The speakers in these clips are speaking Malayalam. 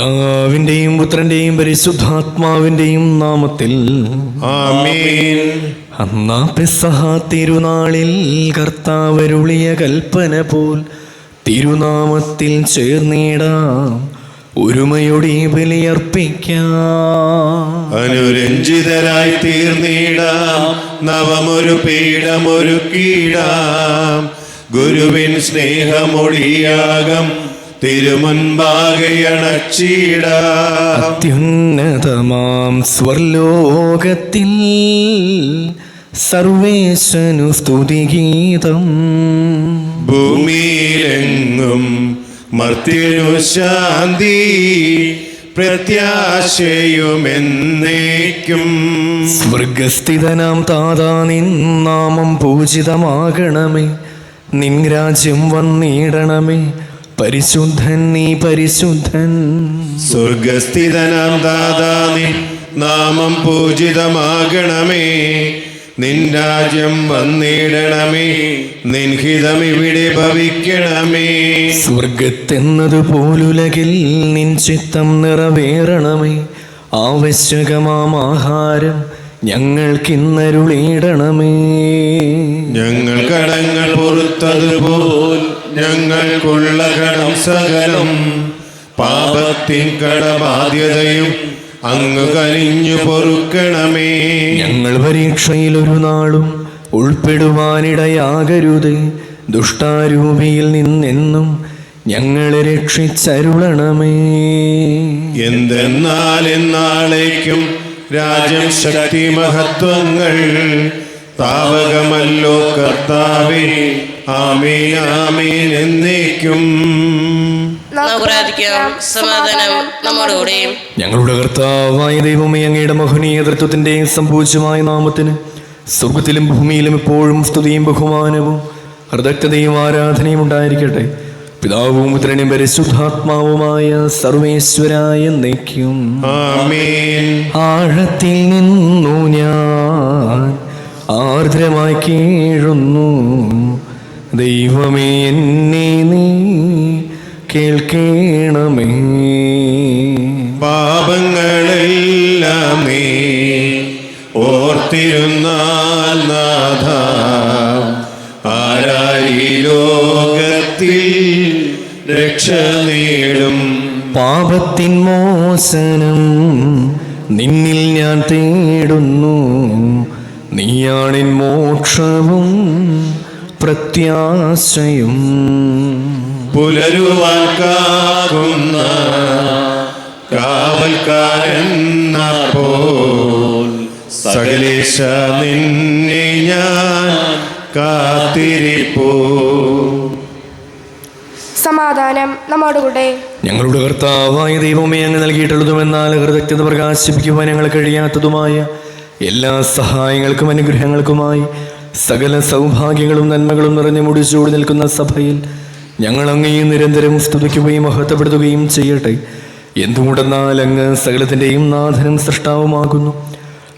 പിതാവിന്റെയും പുത്രന്റെയും പരിശുദ്ധാത്മാവിന്റെയും നാമത്തിൽ ആമേൻ. അന്നാ പെസഹ തിരുനാളിൽ കർത്താവരുളിയ കൽപ്പന പോൽ തിരുനാമത്തിൽ ചേർന്നിടാം, ഒരുമയോടെ ബലിയർപ്പിക്കാം. അനുരഞ്ജിതരായി തീർന്നിടാം, നവമൊരു പീഠമൊരുക്കിടാം. ഗുരുവിൻ സ്നേഹമൊഴിയാകം തിരുമുൻപാകെ അണച്ചിടാം. അത്യുന്നതമാം സ്വർലോകത്തിൽ സർവേശനു സ്തുതിഗീതം. ഭൂമിയിലെങ്ങും മർത്യനു ശാന്തി, പ്രത്യാശയുമെന്നേക്കും. സ്വർഗസ്ഥിതനാം താതാ, നിൻ നാമം പൂജിതമാകണമേ. നിൻ രാജ്യം വന്നിടണമേ. പരിശുദ്ധൻ നീ പരിശുദ്ധൻ. സ്വർഗസ്ഥിതനാം ദാതാ, നിൻ നാമം പൂജിതമാകണമേ. നിൻ രാജ്യം വന്നിടണമേ. നിൻ ഹിതം ഇവിടെ ഭവിക്കണമേ. സ്വർഗത്തെന്നതുപോലുലകിൽ നിൻ ചിത്തം നിറവേറണമേ. ആവശ്യകമാം ആഹാരം ഞങ്ങൾക്കിന്നരുളിയിടണമേ. ഞങ്ങൾ കടങ്ങൾ പൊറുത്തതുപോൽ ഞങ്ങൾക്കുള്ള കടം സകലം, പാപത്തിൻ കടബാധ്യതയും അങ്ങ് കനിഞ്ഞു പൊറുക്കണമേ. ഞങ്ങൾ പരീക്ഷയിൽ ഒരു നാളും ഉൾപ്പെടുവാനിടയാകരുതേ. ദുഷ്ടാരൂപിയിൽ നിന്നെന്നും ഞങ്ങളെ രക്ഷിച്ചരുളണമേ. എന്തെന്നാൽ എന്നാളേക്കും രാജ്യം, ശക്തി, മഹത്വങ്ങൾ താവകമല്ലോ കർത്താവേ. ആമേൻ ആമേൻ എന്നേക്കും. സമാധാനം നമ്മോടുകൂടെയും. ഞങ്ങളുടെ കർത്താവായ ദൈവമേ, അങ്ങയുടെ മഹനീയ തൃത്വത്തിന്റെ സമ്പൂജ്യമായ നാമത്തിന് സ്വർഗത്തിലും ഭൂമിയിലും എപ്പോഴും സ്തുതിയും ബഹുമാനവും ഹൃദയതയും ആരാധനയും ഉണ്ടായിരിക്കട്ടെ. പിതാവും പുത്രനും പരിശുദ്ധാത്മാവുമായ സർവേശ്വരായ എന്നേക്കും ആമേൻ. ആഴത്തിൽ നിന്നു ഞാൻ ആർദ്രമായി കീഴുന്നു. ദൈവമേ, എന്നെ നീ കേൾക്കണമേ. പാപങ്ങളെല്ലാം നീ ഓർത്തിരുന്നാൽ നാഥ, ആരായി ലോകത്തിൽ രക്ഷ നേടും. പാപത്തിൻ മോചനം നിന്നിൽ ഞാൻ തേടുന്നു. നീയാണിൻ മോക്ഷവും പ്രത്യാശയും. പുലരുവാൻ കാക്കുന്ന കാവൽക്കാരൻ അപ്പോൾ സകലേശ നിന്നെ ഞാൻ കാത്തിരിപ്പൂ. സമാധാനം നമ്മോടുകൂടെ. ഞങ്ങളുടെ കർത്താവായ ദൈവമേ, അങ്ങ് നൽകിയിട്ടുള്ളതുമെന്നാൽ ഹൃദയത പ്രകാശിപ്പിക്കുവാൻ ഞങ്ങൾ കഴിയാത്തതുമായ എല്ലാ സഹായങ്ങൾക്കും അനുഗ്രഹങ്ങൾക്കുമായി സകല സൗഭാഗ്യങ്ങളും നന്മകളും നിറഞ്ഞു മുടിച്ചൂടി നിൽക്കുന്ന സഭയിൽ ഞങ്ങൾ അങ്ങയെ നിരന്തരം സ്തുതിക്കുകയും മഹത്വപ്പെടുത്തുകയും ചെയ്യട്ടെ. എന്തുകൊണ്ടെന്നാൽ അങ്ങ് സകലത്തിൻ്റെയും നാഥനും സൃഷ്ടാവുമാകുന്നു.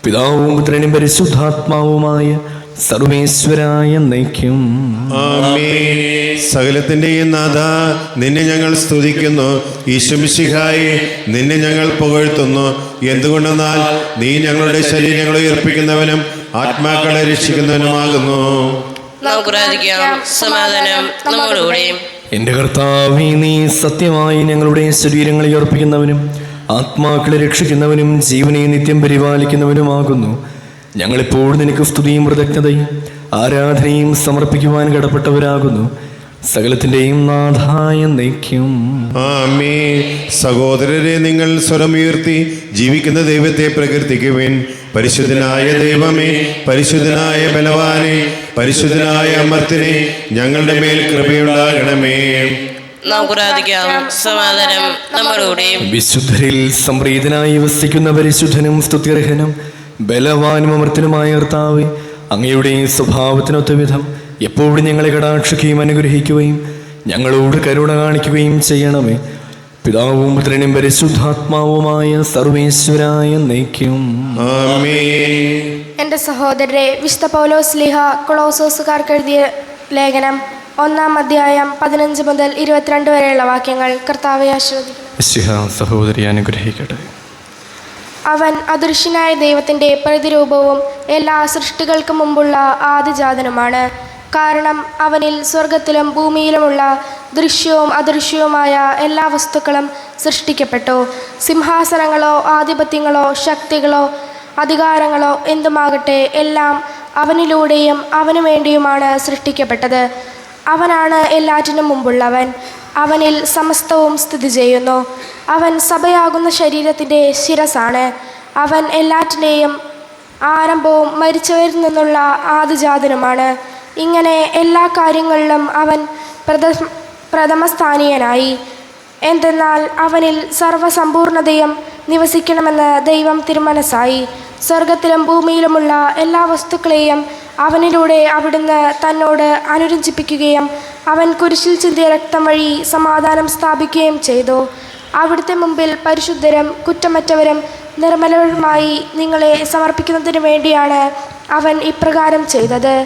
പിതാവും പുത്രനും പരിശുദ്ധാത്മാവുമായ സർവേശ്വരായ എന്നേക്കും ആമേൻ. സകലത്തിന്റെയും നാഥ, നിന്നെ ഞങ്ങൾ സ്തുതിക്കുന്നു. ഈശോമിശിഹായെ, നിന്നെ ഞങ്ങൾ പുകഴ്ത്തുന്നു. എന്തുകൊണ്ടെന്നാൽ നീ ഞങ്ങളുടെ ശരീരങ്ങളെ ഉയർപ്പിക്കുന്നവനും ആത്മാക്കളെ രക്ഷിക്കുന്നവനുമാകുന്നു. സമാധാനം നമ്മോടുകൂടെയും. എൻ്റെ കർത്താവേ, നീ സത്യമായി ഞങ്ങളുടെ ശരീരങ്ങളെ ഉയർപ്പിക്കുന്നവനും ആത്മാക്കളെ രക്ഷിക്കുന്നവനും ജീവനെ നിത്യം പരിപാലിക്കുന്നവനുമാകുന്നു. ഞങ്ങളിപ്പോൾ നിനക്ക് സ്തുതിയും കൃതജ്ഞതയും ആരാധനയും സമർപ്പിക്കുവാൻ കടപ്പെട്ടവരാകുന്നു. സകലത്തിൻ്റെയും നാഥായ എന്നേക്കും ആമേൻ. സഹോദരരെ, നിങ്ങൾ സ്വരമുയർത്തി ജീവിക്കുന്ന ദൈവത്തെ പ്രകീർത്തിക്കുവിൻ. പരിശുദ്ധനായ ദൈവമേ, പരിശുദ്ധനായ ബലവാനെ, പരിശുദ്ധനായ അമർത്തിനെ, ഞങ്ങളുടെ മേൽ കൃപയുണ്ടാകണമേ. സമാധാനം നമ്മോടുകൂടെയും. വിശുദ്ധരിൽ സംപ്രീതനായി വസിക്കുന്ന പരിശുദ്ധനും സ്തുത്യർഹനും ബലവാനും അമർത്തനുമായ കർത്താവേ, അങ്ങയുടെ സ്വഭാവത്തിനൊത്ത വിധം എപ്പോഴും ഞങ്ങളെ കടാക്ഷിക്കുകയും അനുഗ്രഹിക്കുകയും ഞങ്ങളോട് കരുണ കാണിക്കുകയും ചെയ്യണമേ. പിതാവും പുത്രനും പരിശുദ്ധാത്മാവുമായ സർവേശ്വരായ എന്നേക്കും എൻ്റെ സഹോദരരെ, വിശുദ്ധ പൗലോസ് ശ്ലീഹ കൊളോസോസുകാർക്ക് എഴുതിയ ലേഖനം 1-ാം അധ്യായം 15 മുതൽ 22 വരെയുള്ള വാക്യങ്ങൾ. കർത്താവെ ആശീർവദിക്കണം. മിശിഹ സഹോദരി അനുഗ്രഹിക്കട്ടെ. അവൻ അദൃശ്യനായ ദൈവത്തിൻ്റെ പ്രതിരൂപവും എല്ലാ സൃഷ്ടികൾക്കും മുമ്പുള്ള ആദിജാതനുമാണ്. കാരണം അവനിൽ സ്വർഗത്തിലും ഭൂമിയിലുമുള്ള ദൃശ്യവും അദൃശ്യവുമായ എല്ലാ വസ്തുക്കളും സൃഷ്ടിക്കപ്പെട്ടു. സിംഹാസനങ്ങളോ ആധിപത്യങ്ങളോ ശക്തികളോ അധികാരങ്ങളോ എന്തുമാകട്ടെ, എല്ലാം അവനിലൂടെയും അവനു വേണ്ടിയുമാണ് സൃഷ്ടിക്കപ്പെട്ടത്. അവനാണ് എല്ലാറ്റിനും മുമ്പുള്ളവൻ. അവനിൽ സമസ്തവും സ്ഥിതി ചെയ്യുന്നു. അവൻ സഭയാകുന്ന ശരീരത്തിൻ്റെ ശിരസാണ്. അവൻ എല്ലാറ്റിൻ്റെയും ആരംഭവും മരിച്ചവരിൽ നിന്നുള്ള ആദിജാതനുമാണ്. ഇങ്ങനെ എല്ലാ കാര്യങ്ങളിലും അവൻ പ്രഥമസ്ഥാനീയനായി. എന്തെന്നാൽ അവനിൽ സർവ്വസമ്പൂർണതയും നിവസിക്കണമെന്ന് ദൈവം തിരുമനസ്സായി. സ്വർഗത്തിലും ഭൂമിയിലുമുള്ള എല്ലാ വസ്തുക്കളെയും അവനിലൂടെ അവിടുന്ന് തന്നോട് അനുരഞ്ജിപ്പിക്കുകയും അവൻ കുരിശിൽ ചിന്തിയ രക്തം വഴി സമാധാനം സ്ഥാപിക്കുകയും ചെയ്തു. അവിടുത്തെ മുമ്പിൽ പരിശുദ്ധരും കുറ്റമറ്റവരും നിർമ്മലരുമായി നിങ്ങളെ സമർപ്പിക്കുന്നതിന് വേണ്ടിയാണ് അവൻ ഇപ്രകാരം ചെയ്തത്.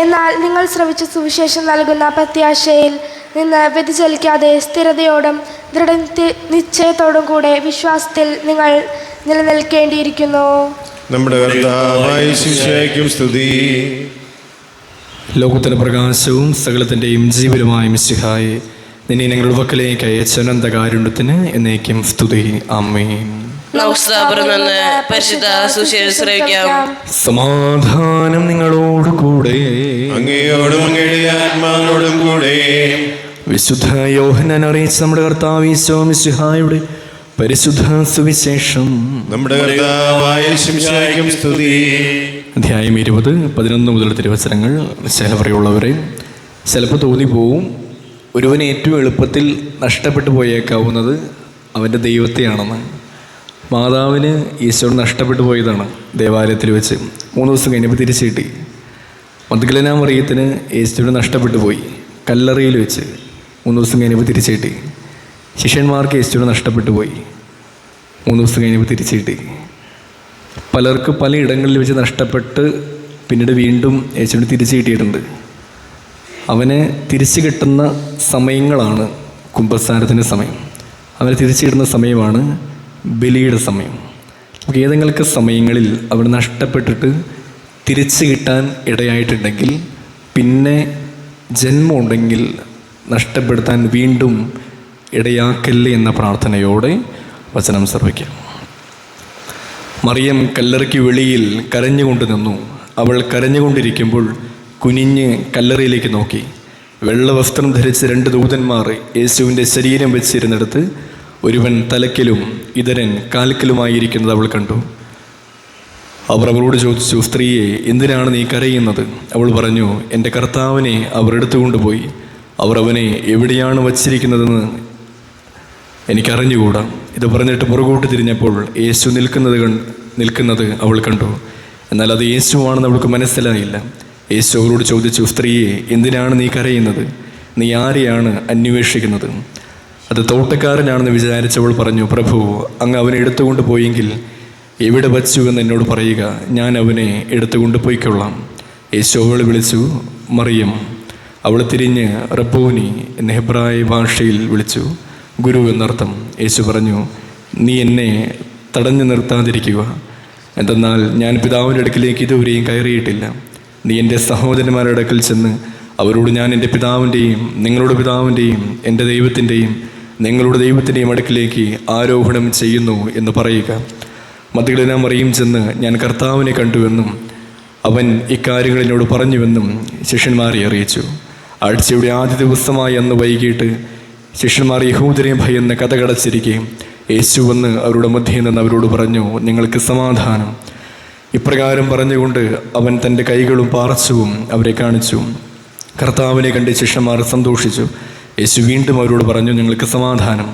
എന്നാൽ നിങ്ങൾ ശ്രവിച്ച സുവിശേഷം നൽകുന്ന പ്രത്യാശയിൽ നിന്ന് വ്യതിചലിക്കാതെ സ്ഥിരതയോടും ദൃഢനിശ്ചയത്തോടും കൂടെ വിശ്വാസത്തിൽ നിങ്ങൾ നിലനിൽക്കേണ്ടിയിരിക്കുന്നു. നമ്മുടെ കർത്താവായ യേശുവിനും സ്തുതി. ലോകത്തിന്റെ പ്രകാശവും സകലത്തിൻ്റെയും ജീവനുമായ മിശിഹായെ, നിന്നെ ഞങ്ങളുടെ പക്കലേക്ക് അയച്ച അനന്തകാരുണ്യത്തിന് എന്നേക്കും സ്തുതി. ആമേൻ. നമുക്ക് പരിശുദ്ധ സുവിശേഷം ശ്രവിക്കാം. സമാധാനം നിങ്ങളോട് കൂടെ. അങ്ങയോടും അങ്ങയുടെ ആത്മാവോടും കൂടെ. വിശുദ്ധ യോഹന്നാൻ അറിയിച്ച നമ്മുടെ കർത്താവ് ഈശോ മിശിഹായുടെ പരിശുദ്ധ സുവിശേഷം. നമ്മുടെ കർത്താവായ യേശുവിനും സ്തുതി. അധ്യായം 20, 11 മുതൽ തിരുവചനങ്ങൾ. ചിലവരെയുള്ളവരെ ചിലപ്പോൾ തോന്നിപ്പോവും, ഒരുവന് ഏറ്റവും എളുപ്പത്തിൽ നഷ്ടപ്പെട്ടു പോയേക്കാവുന്നത് അവൻ്റെ ദൈവത്തെയാണെന്ന്. മാതാവിന് ഈശോട് നഷ്ടപ്പെട്ടു പോയതാണ് ദേവാലയത്തിൽ വെച്ച്. 3 ദിവസം കഴിഞ്ഞപ്പോൾ തിരിച്ചു കിട്ടി. മഗ്ദലന മറിയത്തിന് യേശുവിനെ നഷ്ടപ്പെട്ടു പോയി കല്ലറയിൽ വെച്ച്. 3 ദിവസം കഴിഞ്ഞപ്പോൾ തിരിച്ചു കിട്ടി. ശിഷ്യന്മാർക്ക് യേശുവിനെ നഷ്ടപ്പെട്ടു പോയി. 3 ദിവസം കഴിഞ്ഞപ്പോൾ തിരിച്ചു കിട്ടി. പലർക്ക് പലയിടങ്ങളിൽ വെച്ച് നഷ്ടപ്പെട്ട് പിന്നീട് വീണ്ടും യേശുവിനെ തിരിച്ചു കിട്ടിയിട്ടുണ്ട്. അവന് തിരിച്ചു കിട്ടുന്ന സമയങ്ങളാണ് കുമ്പസാരത്തിൻ്റെ സമയം. അവന് തിരിച്ചു കിട്ടുന്ന സമയമാണ് ബലിയുടെ സമയം. നമുക്ക് ഏതെങ്കിലും സമയങ്ങളിൽ അവൻ നഷ്ടപ്പെട്ടിട്ട് തിരിച്ചു കിട്ടാൻ ഇടയായിട്ടുണ്ടെങ്കിൽ പിന്നെ ജന്മമുണ്ടെങ്കിൽ നഷ്ടപ്പെടുത്താൻ വീണ്ടും ഇടയാക്കല്ലേ എന്ന പ്രാർത്ഥനയോടെ വചനം ശ്രവിക്കാം. മറിയം കല്ലറയ്ക്ക് വെളിയിൽ കരഞ്ഞുകൊണ്ട് നിന്നു. അവൾ കരഞ്ഞുകൊണ്ടിരിക്കുമ്പോൾ കുനിഞ്ഞ് കല്ലറയിലേക്ക് നോക്കി. വെള്ള വസ്ത്രം ധരിച്ച 2 ദൂതന്മാർ യേശുവിൻ്റെ ശരീരം വെച്ചിരുന്നിടത്ത് ഒരുവൻ തലക്കിലും ഇതരൻ കാൽക്കലുമായിരിക്കുന്നത് അവൾ കണ്ടു. അവർ അവളോട് ചോദിച്ചു, സ്ത്രീയെ, എന്തിനാണ് നീ കരയുന്നത്? അവൾ പറഞ്ഞു, എൻ്റെ കർത്താവിനെ അവർ എടുത്തുകൊണ്ടുപോയി. അവർ അവനെ എവിടെയാണ് വച്ചിരിക്കുന്നതെന്ന് എനിക്കറിഞ്ഞുകൂടാ. ഇത് പറഞ്ഞിട്ട് പുറകോട്ട് തിരിഞ്ഞപ്പോൾ യേശു നിൽക്കുന്നത് അവൾ കണ്ടു. എന്നാൽ അത് യേശുവാണെന്ന് അവൾക്ക് മനസ്സിലായില്ല. യേശു അവരോട് ചോദിച്ചു, സ്ത്രീയെ, എന്തിനാണ് നീ കരയുന്നത്? നീ ആരെയാണ് അന്വേഷിക്കുന്നത്? അത് തോട്ടക്കാരനാണെന്ന് വിചാരിച്ചവൾ പറഞ്ഞു, പ്രഭു, അങ്ങ് അവനെ എടുത്തുകൊണ്ട് പോയെങ്കിൽ എവിടെ വച്ചു എന്ന് എന്നോട് പറയുക, ഞാൻ അവനെ എടുത്തുകൊണ്ട് പോയിക്കൊള്ളാം. യേശു അവളെ വിളിച്ചു, മറിയം. അവൾ തിരിഞ്ഞ് റബ്ബൂനി എന്ന ഹെബ്രായ ഭാഷയിൽ വിളിച്ചു, ഗുരു എന്നർത്ഥം. യേശു പറഞ്ഞു, നീ എന്നെ തടഞ്ഞു നിർത്താതിരിക്കുക. എന്തെന്നാൽ ഞാൻ പിതാവിൻ്റെ അടുക്കിലേക്ക് ഇതുവരെയും കയറിയിട്ടില്ല. നീ എൻ്റെ സഹോദരന്മാരുടെ അടുക്കൽ ചെന്ന് അവരോട്, ഞാൻ എൻ്റെ പിതാവിൻ്റെയും നിങ്ങളുടെ പിതാവിൻ്റെയും എൻ്റെ ദൈവത്തിൻ്റെയും നിങ്ങളുടെ ദൈവത്തിൻ്റെയും അടുക്കിലേക്ക് ആരോഹണം ചെയ്യുന്നു എന്ന് പറയുക. മഗ്ദലന മറിയം ചെന്ന്, ഞാൻ കർത്താവിനെ കണ്ടുവെന്നും അവൻ ഇക്കാര്യങ്ങൾ എന്നോട് പറഞ്ഞുവെന്നും ശിഷ്യന്മാരെ അറിയിച്ചു. ആഴ്ചയുടെ ആദ്യ ദിവസമായ അന്ന് വൈകിട്ട് ശിഷ്യന്മാർ യഹൂദരെ ഭയന്ന് കഥകടച്ചിരിക്കുകയും യേശു വന്ന് അവരുടെ മധ്യേ നിന്ന് അവരോട് പറഞ്ഞു, നിങ്ങൾക്ക് സമാധാനം. ഇപ്രകാരം പറഞ്ഞുകൊണ്ട് അവൻ തൻ്റെ കൈകളും പാർശ്വവും അവരെ കാണിച്ചു. കർത്താവിനെ കണ്ട് ശിഷ്യന്മാർ സന്തോഷിച്ചു. യേശു വീണ്ടും അവരോട് പറഞ്ഞു, നിങ്ങൾക്ക് സമാധാനം.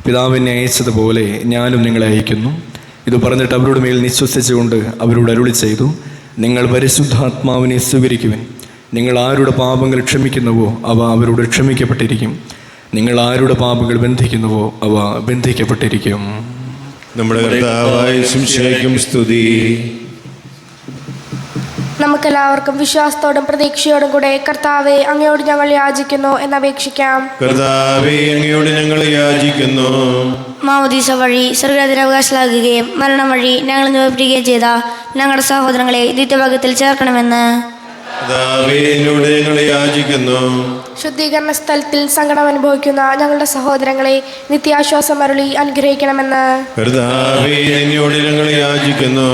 പിതാവിനെ അയച്ചതുപോലെ ഞാനും നിങ്ങളെ അയക്കുന്നു. ഇത് പറഞ്ഞിട്ട് അവരുടെ മേൽ നിശ്വസിച്ചുകൊണ്ട് അവരോട് അരുളി ചെയ്തു, നിങ്ങൾ പരിശുദ്ധാത്മാവിനെ സ്വീകരിക്കുവിൻ. നിങ്ങൾ ആരുടെ പാപങ്ങൾ ക്ഷമിക്കുന്നുവോ അവ അവരോട് ക്ഷമിക്കപ്പെട്ടിരിക്കും. നിങ്ങൾ ആരുടെ പാപങ്ങൾ ബന്ധിക്കുന്നുവോ അവ ബന്ധിക്കപ്പെട്ടിരിക്കും. നമ്മുടെ കർത്താവായ യേശുവിനും സ്തുതി. നമുക്കെല്ലാവർക്കും വിശ്വാസത്തോടും പ്രതീക്ഷയോടും കൂടെ കർത്താവെ അങ്ങയോട് ഞങ്ങൾ യാചിക്കുന്നു എന്നപേക്ഷിക്കാം. കർത്താവേ, അങ്ങയോട് ഞങ്ങൾ യാചിക്കുന്നു. മാമോദീസ വഴി സ്വർഗരാജ്യാവകാശികളാകുകയും മരണം വഴി ഞങ്ങൾ നിവർത്തിക്കുകയും ചെയ്ത ഞങ്ങളുടെ സഹോദരങ്ങളെ നിത്യഭാഗ്യത്തിൽ ചേർക്കണമെന്ന് കർത്താവേ, എന്നോട് ഞങ്ങൾ യാചിക്കുന്നു. ശുദ്ധീകരണ സ്ഥലത്തിൽ സങ്കടം അനുഭവിക്കുന്ന ഞങ്ങളുടെ സഹോദരങ്ങളെ നിത്യാശ്വാസം അരുളി അനുഗ്രഹിക്കണമെന്ന് കർത്താവേ, എന്നോട് ഞങ്ങൾ യാചിക്കുന്നു.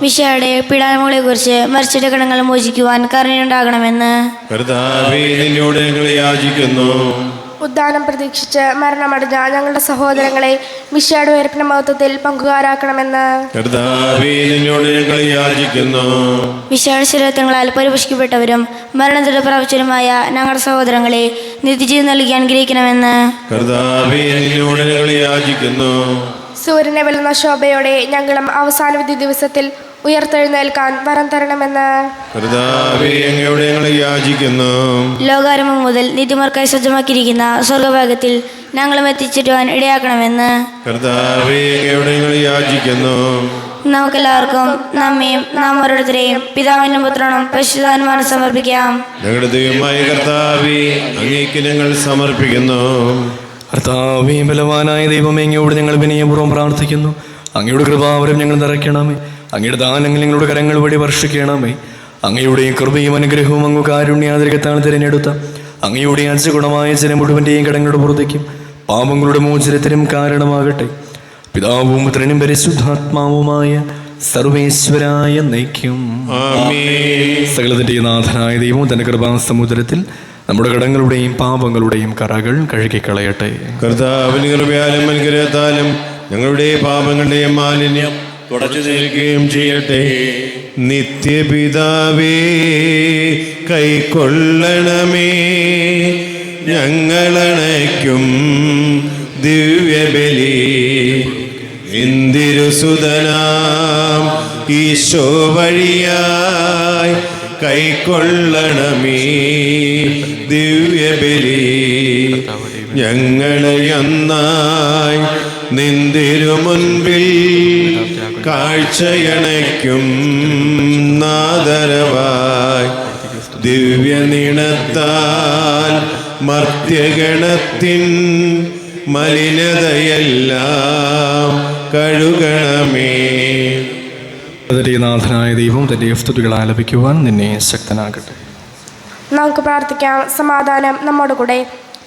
മിശിഹായുടെ പീഡാനുഭവങ്ങളെ കുറിച്ച് മരിച്ചിട്ട് കടങ്ങൾ മോചിക്കുവാൻ കരുണയുണ്ടാകണമെന്ന് കർത്താവേ, എന്നോട് ഞങ്ങൾ യാചിക്കുന്നു. ഉദ്ധാനം പ്രതീക്ഷിച്ച് മരണമടഞ്ഞ ഞങ്ങളുടെ സഹോദരങ്ങളെ മിശിഹായുടെ ഉയർപ്പിന്റെ മഹത്വത്തിൽ പങ്കുകാരാക്കണമെന്ന് കർത്താവേ, എന്നോട് ഞങ്ങൾ യാചിക്കുന്നു. മിശിഹായുടെ ശരീരങ്ങളാൽ പരിപോഷിക്കപ്പെട്ടവരും മരണത്തിൽ പ്രാപിച്ചവരുമായ ഞങ്ങളുടെ സഹോദരങ്ങളെ നിത്യജീവൻ നൽകി അനുഗ്രഹിക്കണമെന്ന് കർത്താവേ, എന്നോട് ഞങ്ങൾ യാചിക്കുന്നു. സൂര്യനെ വെല്ലുന്ന ശോഭയോടെ ഞങ്ങളും അവസാന വിധി ദിവസത്തിൽ ഉയർത്തെഴുന്നേൽക്കാൻ വരം തരണമെന്ന് കർത്താവേ, അങ്ങയോട് ഞങ്ങൾ യാചിക്കുന്നു. ലോകാരംഭം മുതൽ നിത്യമാർക്കായി സജ്ജമാക്കിയിരിക്കുന്ന സ്വർഗഭാഗത്തിൽ ഞങ്ങളും എത്തിച്ചേരുവാൻ ഇടയാക്കണമെന്ന് കർത്താവേ, അങ്ങയോട് ഞങ്ങൾ യാചിക്കുന്നു. നമുക്കെല്ലാവർക്കും നമ്മയും നാം ഓരോരുത്തരെയും പിതാവിനും പുത്രനും പരിശുദ്ധാത്മാവിനും സമർപ്പിക്കാം. ഞങ്ങളുടെ ദൈവമായ കർത്താവേ, അങ്ങേക്ക് ഞങ്ങൾ സമർപ്പിക്കുന്നു. കർത്താവേ, ബലവാനായ ദൈവമേ, അങ്ങയോട് ഞങ്ങൾ വിനയപൂർവ്വം പ്രാർത്ഥിക്കുന്നു. അങ്ങയുടെ കൃപാവരം ഞങ്ങൾ നിറയ്ക്കണമേ. അങ്ങയുടെ ദാനങ്ങൾ ഞങ്ങളുടെ കരങ്ങൾ വഴി വർഷിക്കണമേ. അങ്ങയുടെ കൃപയും അനുഗ്രഹവും അങ്ങ് കാരുണ്യാതിരകത്താണ് തിരഞ്ഞെടുത്ത അങ്ങയുടെ അജഗുണമായ ജനം മുഴുവൻ്റെയും കടങ്ങളുടെ പുറത്തേക്കും പാപങ്ങളുടെ മോചനത്തിനും കാരണമാകട്ടെ. പിതാവും പുത്രനും പരിശുദ്ധാത്മാവുമായ സർവേശ്വരായ നയിക്കും. സകലത്തിൻ്റെ നാഥനായ ദൈവവും തൻ്റെ കൃപാസമുദ്രത്തിൽ നമ്മുടെ കടങ്ങളുടെയും പാപങ്ങളുടെയും കറകൾ കഴുകിക്കളയട്ടെ. കർത്താവിന് കൃപയാലും അനുഗ്രഹത്താലും ഞങ്ങളുടെ പാപങ്ങളുടെയും മാലിന്യം തുടച്ചു നിൽക്കുകയും ചെയ്യട്ടെ. നിത്യപിതാവേ, കൈക്കൊള്ളണമേ ഞങ്ങളണയ്ക്കും ദിവ്യബലി. ഇന്ദിരുസുതനാം ഈശോ വഴിയായി കൈക്കൊള്ളണമേ ദിവ്യബലി. ഞങ്ങളെ ഒന്നായി നിന്തിരു മുൻപിൽ കാഴ്ചയണയ്ക്കും നാദരവായി. ദിവ്യനിണത്താൽ മർത്യഗണത്തിൻ മലിനതയെല്ലാം കഴുകണമേ. നാഥനായ ദൈവം തൻ്റെ സ്തുതികൾ ആലപിക്കുവാൻ നിന്നെ ശക്തനാകട്ടെ. നമുക്ക് പ്രാർത്ഥിക്കാം. സമാധാനം നമ്മോടുകൂടെ.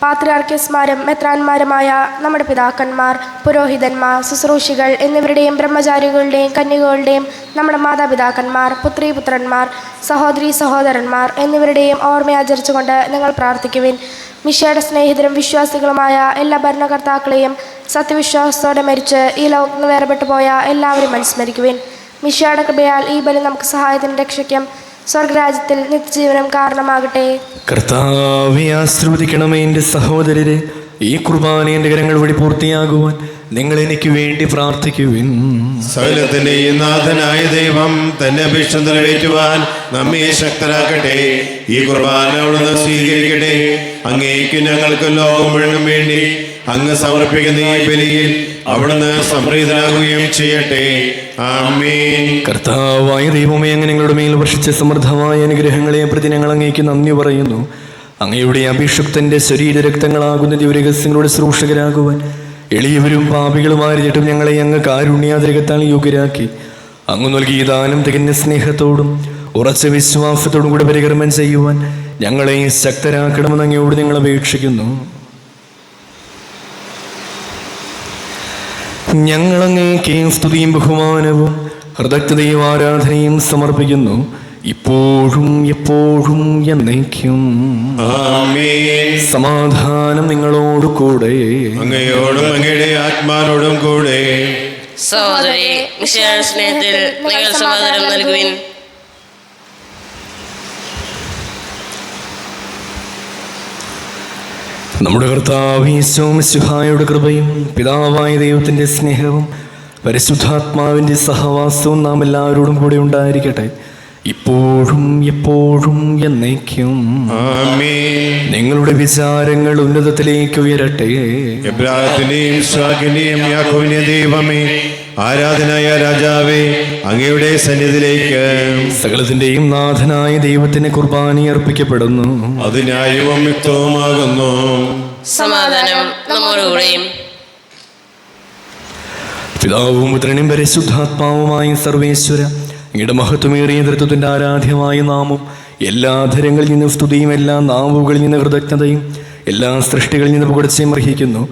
പാത്രിയാർക്കീസ്മാരും മെത്രാന്മാരുമായ നമ്മുടെ പിതാക്കന്മാർ, പുരോഹിതന്മാർ, ശുശ്രൂഷികൾ എന്നിവരുടെയും ബ്രഹ്മചാരികളുടെയും കന്യകകളുടെയും നമ്മുടെ മാതാപിതാക്കന്മാർ, പുത്രീപുത്രന്മാർ, സഹോദരീ സഹോദരന്മാർ എന്നിവരുടെയും ഓർമ്മയാചരിച്ചുകൊണ്ട് നിങ്ങൾ പ്രാർത്ഥിക്കുവിൻ. മിശിഹായുടെ സ്നേഹിതരും വിശ്വാസികളുമായ എല്ലാ ഭരണകർത്താക്കളെയും സത്യവിശ്വാസത്തോടെ മരിച്ച് ഈ ലോകത്ത് നിന്ന് വേർപെട്ടു പോയ എല്ലാവരും അനുസ്മരിക്കുവിൻ. മിശിഹായുടെ കൃപയാൽ ഈ ബലി നമുക്ക് സഹായത്തിനും രക്ഷയ്ക്കും സ്വർഗരാജ്യത്തിൽ നിത്യജീവനം കാരണമാകട്ടെ. കർത്താവെ, ആശീർവദിക്കണമേ എൻ്റെ സഹോദരരെ. ഈ കുർബാന എൻ്റെ കരങ്ങൾ വഴി പൂർത്തിയാകുവാൻ നിങ്ങൾ എനിക്ക് വേണ്ടി പ്രാർത്ഥിക്കുവിൻ. സകലത്തിന്റെയും നാഥനായ ദൈവം തന്റെ അപേക്ഷ നിറവേറ്റുവാൻ നമ്മെ ശക്തരാക്കട്ടെ. ഈ കുർബാന അവിടുന്ന് സ്വീകരിക്കട്ടെ. അങ്ങേക്ക് ഞങ്ങൾക്ക് ലോകം മുഴുവൻ വേണ്ടി അങ്ങ് സമർപ്പിക്കുന്ന ഈ ബലിയിൽ അവിടുന്ന് സംപ്രീതനാകുകയും ചെയ്യട്ടെ. ആമേൻ. കർത്താവായ ദൈവമേ, അങ്ങ് ഞങ്ങളുടെ മേൽ വർഷിച്ച സമൃദ്ധമായ അനുഗ്രഹങ്ങളെ പ്രതി ഞങ്ങൾ അങ്ങേക്ക് നന്ദി പറയുന്നു. അങ്ങയുടെ അഭിഷുക്തന്റെ ശരീരരക്തങ്ങളാകുന്ന ദിവ്യരഹസ്യങ്ങളുടെ ശുശ്രൂഷകരാകുവാൻ എളിയവരും പാപികളുമായിരുന്നിട്ടും ഞങ്ങളെ അങ്ങ് കാരുണ്യാതിരകത്താൽ യോഗ്യരാക്കി. അങ്ങ് നൽകിയ ദാനം തികഞ്ഞ സ്നേഹത്തോടും ഉറച്ച വിശ്വാസത്തോടും കൂടെ പരികർമ്മം ചെയ്യുവാൻ ഞങ്ങളെ ശക്തരാക്കണമെന്ന് അങ്ങയോട് ഞങ്ങൾ അപേക്ഷിക്കുന്നു. ഞങ്ങൾ അങ്ങേക്ക് സ്തുതിയും ബഹുമാനവും ഹൃദയത്തെയും ആരാധനയും സമർപ്പിക്കുന്നു, ഇപ്പോഴും എപ്പോഴും എന്നേക്കും. ആമേൻ. സമാധാനം നിങ്ങളോട് കൂടെ. അങ്ങയോടും അങ്ങയുടെ ആത്മാനോടും കൂടെ. സഹോദരി, മിശിഹായുടെ സ്നേഹത്തിൽ നിങ്ങൾ സമാധാനം നൽകുവിൻ. നമ്മുടെ കർത്താവ് യേശു മിശിഹായുടെ കൃപയും പിതാവായ ദൈവത്തിൻ്റെ സ്നേഹവും പരിശുദ്ധാത്മാവിൻ്റെ സഹവാസവും നാം എല്ലാവരോടും കൂടെ ഉണ്ടായിരിക്കട്ടെ, ഇപ്പോഴും എപ്പോഴും എന്നേക്കും. ആമേൻ. നിങ്ങളുടെ വിചാരങ്ങൾ ഉന്നതത്തിലേക്ക് ഉയരട്ടെ. എബ്രാഹിമിന്റെയും ഇസ്ഹാക്കിന്റെയും യാക്കോബിന്റെയും ദൈവമേ, ആരാധനായ രാജാവേ, അങ്ങയുടെ സന്നിധിയിലേക്ക് സകലത്തിന്റെയും നാഥനായ ദൈവത്തിന് കുർബാന അർപ്പിക്കപ്പെടുന്നു. അത് ന്യായവും യുക്തവുമാകുന്നു. സമാധാനം നമ്മോടുകൂടെയും. പിതാവും പുത്രനും പരിശുദ്ധാത്മാവുമായ സർവേശ്വര, അങ്ങയുടെ മഹത്വമേറിയ തൃത്വത്തിന്റെ ആരാധ്യമായ നാമം എല്ലാ ധരങ്ങളിൽ നിന്ന് സ്തുതിയും എല്ലാ നാവുകളിൽ നിന്ന് കൃതജ്ഞതയും എല്ലാ സൃഷ്ടികളിൽ നിന്ന് പുകഴ്ചയും അർഹിക്കുന്നു.